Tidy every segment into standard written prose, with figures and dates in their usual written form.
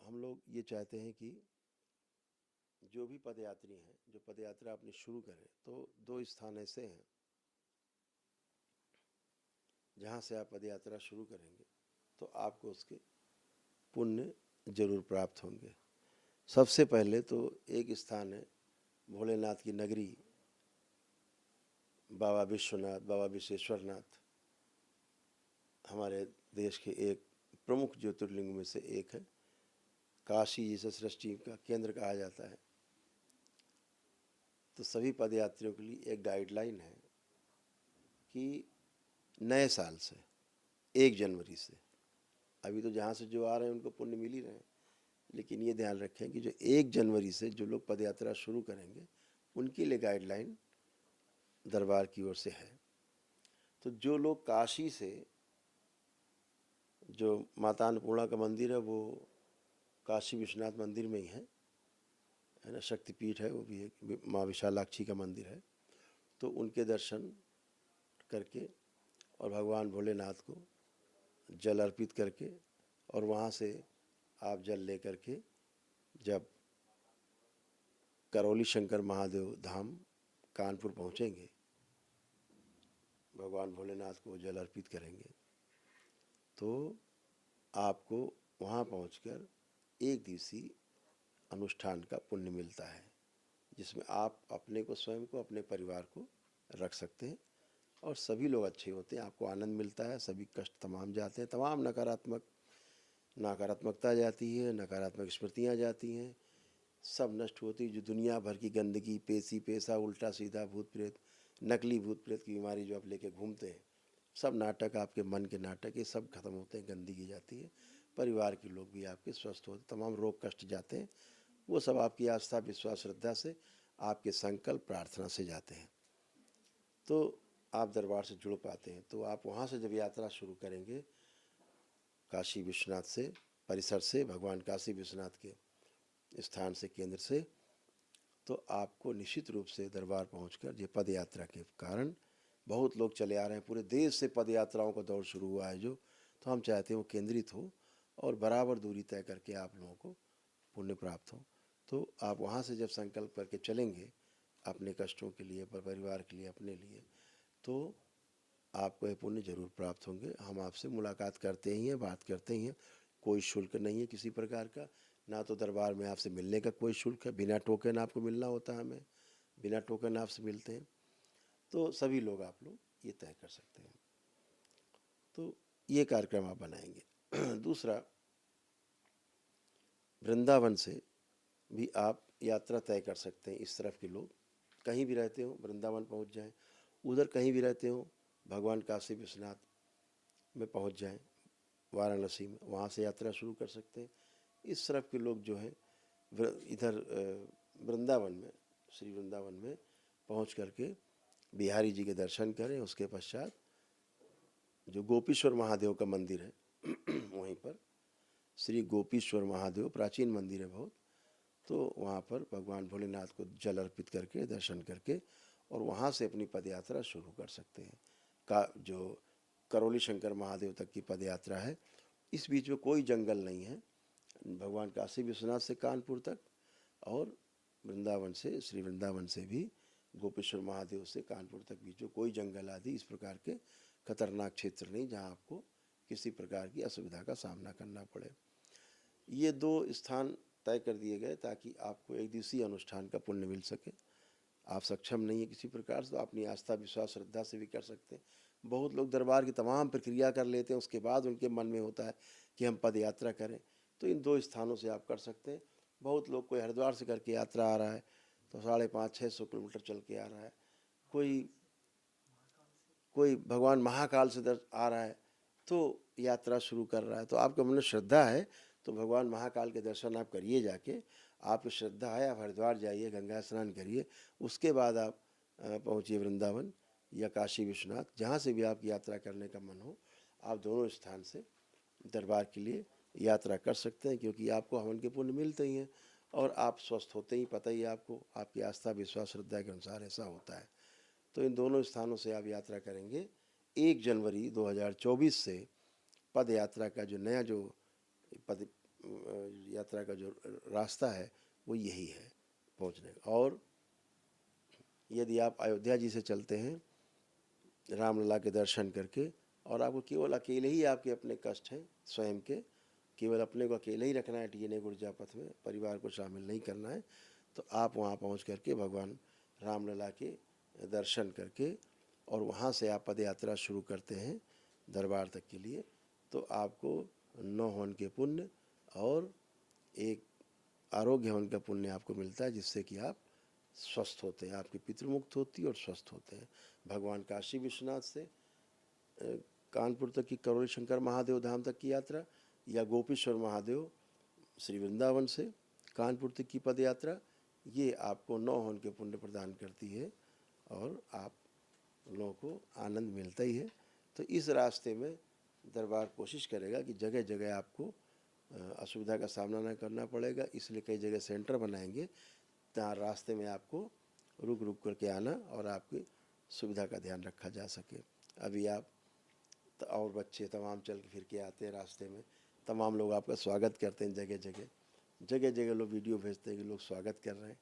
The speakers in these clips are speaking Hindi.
हम लोग ये चाहते हैं कि जो भी पदयात्री हैं जो पदयात्रा अपनी शुरू करें तो दो स्थान ऐसे हैं जहाँ से आप पदयात्रा शुरू करेंगे तो आपको उसके पुण्य जरूर प्राप्त होंगे। सबसे पहले तो एक स्थान है भोलेनाथ की नगरी बाबा विश्वनाथ, बाबा विश्वेश्वरनाथ, हमारे देश के एक प्रमुख ज्योतिर्लिंग में से एक है। काशी जिसे सृष्टि का केंद्र कहा जाता है। तो सभी पदयात्रियों के लिए एक गाइडलाइन है कि नए साल से 1 जनवरी से, अभी तो जहाँ से जो आ रहे हैं उनको पुण्य मिल ही रहे हैं, लेकिन ये ध्यान रखें कि जो 1 जनवरी से जो लोग पदयात्रा शुरू करेंगे उनके लिए गाइडलाइन दरबार की ओर से है। तो जो लोग काशी से, जो माता अन्नपूर्णा का मंदिर है वो काशी विश्वनाथ मंदिर में ही है ना, शक्तिपीठ है, वो भी एक माँ विशालाक्षी का मंदिर है। तो उनके दर्शन करके और भगवान भोलेनाथ को जल अर्पित करके और वहाँ से आप जल ले करके जब करौली शंकर महादेव धाम कानपुर पहुँचेंगे, भगवान भोलेनाथ को जल अर्पित करेंगे, तो आपको वहाँ पहुंचकर एक दिवसीय अनुष्ठान का पुण्य मिलता है, जिसमें आप अपने को, स्वयं को, अपने परिवार को रख सकते हैं और सभी लोग अच्छे होते हैं, आपको आनंद मिलता है, सभी कष्ट तमाम जाते हैं, तमाम नकारात्मकता जाती है, नकारात्मक स्मृतियाँ जाती हैं, सब नष्ट होती है। जो दुनिया भर की गंदगी, पेशी पेशा, उल्टा सीधा, भूत प्रेत, नकली भूत प्रेत की बीमारी जो आप लेके घूमते हैं, सब नाटक, आपके मन के नाटक, ये सब खत्म होते हैं, गंदगी जाती है, परिवार के लोग भी आपके स्वस्थ होते, तमाम रोग कष्ट जाते हैं। वो सब आपकी आस्था, विश्वास, श्रद्धा से, आपके संकल्प, प्रार्थना से जाते हैं, तो आप दरबार से जुड़ पाते हैं। तो आप वहाँ से जब यात्रा शुरू करेंगे काशी विश्वनाथ से, परिसर से, भगवान काशी विश्वनाथ के स्थान से, केंद्र से, तो आपको निश्चित रूप से दरबार पहुंचकर, ये पद यात्रा के कारण बहुत लोग चले आ रहे हैं, पूरे देश से पद यात्राओं का दौर शुरू हुआ है जो, तो हम चाहते हैं वो केंद्रित हो और बराबर दूरी तय करके आप लोगों को पुण्य प्राप्त हो। तो आप वहाँ से जब संकल्प करके चलेंगे अपने कष्टों के लिए, परिवार के लिए, अपने लिए, तो आपको ये पुण्य जरूर प्राप्त होंगे। हम आपसे मुलाकात करते ही हैं, बात करते ही हैं, कोई शुल्क नहीं है किसी प्रकार का, ना तो दरबार में आपसे मिलने का कोई शुल्क है, बिना टोकन आपको मिलना होता है, हमें बिना टोकन आपसे मिलते हैं। तो सभी लोग, आप लोग ये तय कर सकते हैं, तो ये कार्यक्रम आप बनाएंगे। दूसरा, वृंदावन से भी आप यात्रा तय कर सकते हैं। इस तरफ के लोग कहीं भी रहते हो वृंदावन पहुंच जाएं, उधर कहीं भी रहते हो भगवान काशी विश्वनाथ में पहुंच जाएं, वाराणसी में, वहाँ से यात्रा शुरू कर सकते हैं। इस तरफ के लोग जो हैं इधर वृंदावन में, श्री वृंदावन में पहुंच करके बिहारी जी के दर्शन करें। उसके पश्चात जो गोपीश्वर महादेव का मंदिर है वहीं पर, श्री गोपीश्वर महादेव प्राचीन मंदिर है बहुत, तो वहाँ पर भगवान भोलेनाथ को जल अर्पित करके, दर्शन करके और वहाँ से अपनी पदयात्रा शुरू कर सकते हैं। जो करौली शंकर महादेव तक की पदयात्रा है, इस बीच में कोई जंगल नहीं है, भगवान काशी विश्वनाथ से कानपुर तक और वृंदावन से, श्री वृंदावन से भी गोपेश्वर महादेव से कानपुर तक भी जो कोई जंगल आदि इस प्रकार के खतरनाक क्षेत्र नहीं जहाँ आपको किसी प्रकार की असुविधा का सामना करना पड़े। ये दो स्थान तय कर दिए गए ताकि आपको एक दिवसीय अनुष्ठान का पुण्य मिल सके। आप सक्षम नहीं है किसी प्रकार से, तो अपनी आस्था, विश्वास, श्रद्धा से भी कर सकते हैं। बहुत लोग दरबार की तमाम प्रक्रिया कर लेते हैं, उसके बाद उनके मन में होता है कि हम पद यात्रा करें, तो इन दो स्थानों से आप कर सकते हैं। बहुत लोग, कोई हरिद्वार से करके यात्रा आ रहा है तो 550-600 किलोमीटर चल के आ रहा है, कोई कोई भगवान महाकाल से आ रहा है तो यात्रा शुरू कर रहा है। तो आपके मन में श्रद्धा है तो भगवान महाकाल के दर्शन आप करिए, जाके आपकी श्रद्धा है आप हरिद्वार जाइए, गंगा स्नान करिए, उसके बाद आप पहुँचिए वृंदावन या काशी विश्वनाथ, जहाँ से भी आपकी यात्रा करने का मन हो, आप दोनों स्थान से दरबार के लिए यात्रा कर सकते हैं, क्योंकि आपको हवन के पुण्य मिलते ही हैं और आप स्वस्थ होते ही, पता ही आपको, आपकी आस्था, विश्वास, श्रद्धा के अनुसार ऐसा होता है। तो इन दोनों स्थानों से आप यात्रा करेंगे। 1 जनवरी 2024 से पद यात्रा का जो नया जो पद यात्रा का जो रास्ता है वो यही है पहुंचने का। और यदि आप अयोध्या जी से चलते हैं रामलला के दर्शन करके, और आपको केवल अकेले ही आपके अपने कष्ट हैं स्वयं के, केवल अपने को अकेले ही रखना है टीने गुर्जा पथ में, परिवार को शामिल नहीं करना है, तो आप वहाँ पहुँच करके भगवान रामलला के दर्शन करके और वहाँ से आप पद यात्रा शुरू करते हैं दरबार तक के लिए, तो आपको 9 हवन के पुण्य और एक आरोग्य हवन का पुण्य आपको मिलता है, जिससे कि आप स्वस्थ होते हैं, आपकी पितृमुक्त होती है और स्वस्थ होते हैं। भगवान काशी विश्वनाथ से कानपुर तक की करौली शंकर महादेव धाम तक की यात्रा, या गोपेश्वर महादेव श्री वृंदावन से कानपुर तक की पद यात्रा, ये आपको 9 हवन के पुण्य प्रदान करती है और आप लोगों को आनंद मिलता ही है। तो इस रास्ते में दरबार कोशिश करेगा कि जगह जगह आपको असुविधा का सामना न करना पड़ेगा, इसलिए कई जगह सेंटर बनाएंगे जहाँ रास्ते में आपको रुक रुक करके आना और आपकी सुविधा का ध्यान रखा जा सके। अभी आप और बच्चे तमाम चल के फिर के आते हैं रास्ते में, तमाम लोग आपका स्वागत करते हैं, जगह जगह लोग वीडियो भेजते हैं कि लोग स्वागत कर रहे हैं।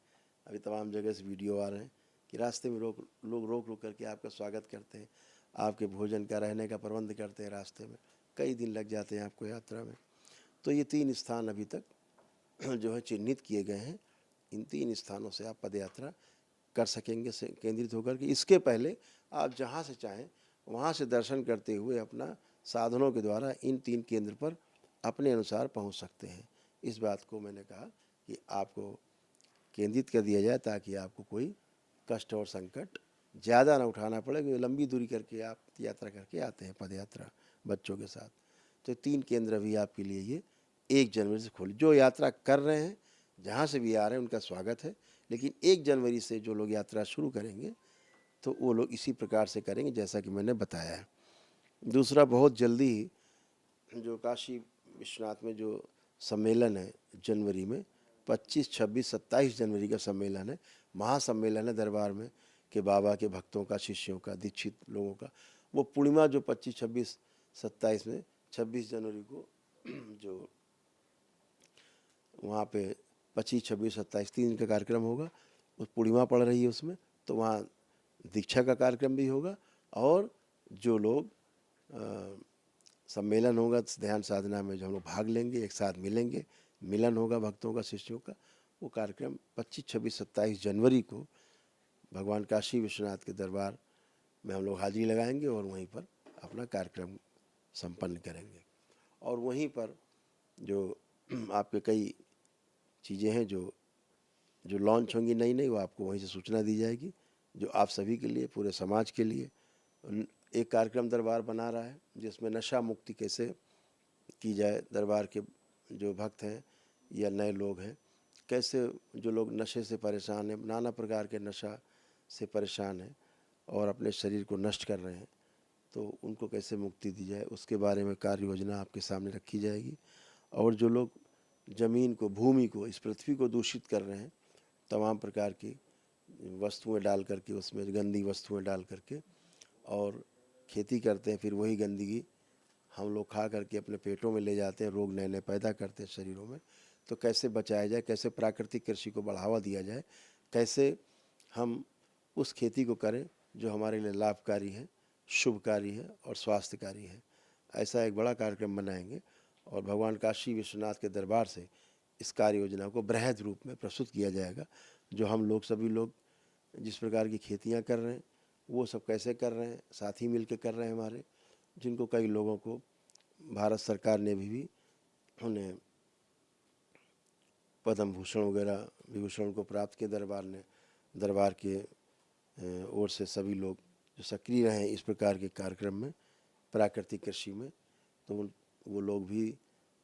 अभी तमाम जगह से वीडियो आ रहे हैं कि रास्ते में लोग रोक रुक करके आपका स्वागत करते हैं, आपके भोजन का रहने का प्रबंध करते हैं। रास्ते में कई दिन लग जाते हैं आपको यात्रा में। तो ये 3 स्थान अभी तक जो है चिन्हित किए गए हैं, इन 3 स्थानों से आप पद यात्रा कर सकेंगे केंद्रित होकर के। इसके पहले आप जहाँ से चाहें वहाँ से दर्शन करते हुए अपना साधनों के द्वारा इन 3 केंद्र पर अपने अनुसार पहुँच सकते हैं। इस बात को मैंने कहा कि आपको केंद्रित कर दिया जाए ताकि आपको कोई कष्ट और संकट ज़्यादा ना उठाना पड़े, क्योंकि लंबी दूरी करके आप यात्रा करके आते हैं पद यात्रा बच्चों के साथ। तो 3 केंद्र भी आपके लिए ये 1 जनवरी से खोले। जो यात्रा कर रहे हैं जहाँ से भी आ रहे हैं उनका स्वागत है, लेकिन 1 जनवरी से जो लोग यात्रा शुरू करेंगे तो वो लोग इसी प्रकार से करेंगे जैसा कि मैंने बताया है। दूसरा, बहुत जल्दी ही जो काशी विश्वनाथ में जो सम्मेलन है जनवरी में 25, 26, 27 जनवरी का सम्मेलन है, महासम्मेलन है दरबार में कि बाबा के भक्तों का, शिष्यों का, दीक्षित लोगों का। वो पूर्णिमा जो 25, 26, 27 में 26 जनवरी को जो वहाँ पे 25, 26, 27 3 दिन का कार्यक्रम होगा, उस पूर्णिमा पड़ रही है उसमें, तो वहाँ दीक्षा का कार्यक्रम भी होगा और जो लोग सम्मेलन होगा ध्यान साधना में जो हम लोग भाग लेंगे, एक साथ मिलेंगे, मिलन होगा भक्तों का, शिष्यों का, वो कार्यक्रम 25, 26, 27 जनवरी को भगवान काशी विश्वनाथ के दरबार में हम लोग हाजिरी लगाएंगे और वहीं पर अपना कार्यक्रम संपन्न करेंगे। और वहीं पर जो आपके कई चीज़ें हैं जो लॉन्च होंगी नई नई, वो आपको वहीं से सूचना दी जाएगी, जो आप सभी के लिए, पूरे समाज के लिए एक कार्यक्रम दरबार बना रहा है जिसमें नशा मुक्ति कैसे की जाए। दरबार के जो भक्त हैं या नए लोग हैं, कैसे जो लोग नशे से परेशान हैं, नाना प्रकार के नशा से परेशान हैं और अपने शरीर को नष्ट कर रहे हैं, तो उनको कैसे मुक्ति दी जाए, उसके बारे में कार्य योजना आपके सामने रखी जाएगी। और जो लोग ज़मीन को, भूमि को, इस पृथ्वी को दूषित कर रहे हैं तमाम प्रकार की वस्तुएं डाल करके, उसमें गंदी वस्तुएं डाल करके और खेती करते हैं, फिर वही गंदगी हम लोग खा करके अपने पेटों में ले जाते हैं, रोग नए नए पैदा करते हैं शरीरों में। तो कैसे बचाया जाए, कैसे प्राकृतिक कृषि को बढ़ावा दिया जाए, कैसे हम उस खेती को करें जो हमारे लिए लाभकारी है, शुभकारी है और स्वास्थ्यकारी है। ऐसा एक बड़ा कार्यक्रम बनाएंगे और भगवान काशी विश्वनाथ के दरबार से इस कार्य योजना को बृहद रूप में प्रस्तुत किया जाएगा। जो हम लोग, सभी लोग जिस प्रकार की खेतियाँ कर रहे हैं वो सब कैसे कर रहे हैं, साथी मिल के कर रहे हैं हमारे, जिनको कई लोगों को भारत सरकार ने भी उन्हें पद्म भूषण वगैरह विभूषण को प्राप्त किया। दरबार के ओर से सभी लोग जो सक्रिय रहे इस प्रकार के कार्यक्रम में, प्राकृतिक कृषि में, तो वो लोग भी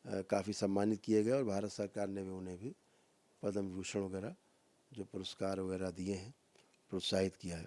काफ़ी सम्मानित किए गए और भारत सरकार ने भी उन्हें भी पद्म विभूषण वगैरह जो पुरस्कार वगैरह दिए हैं, प्रोत्साहित किया है।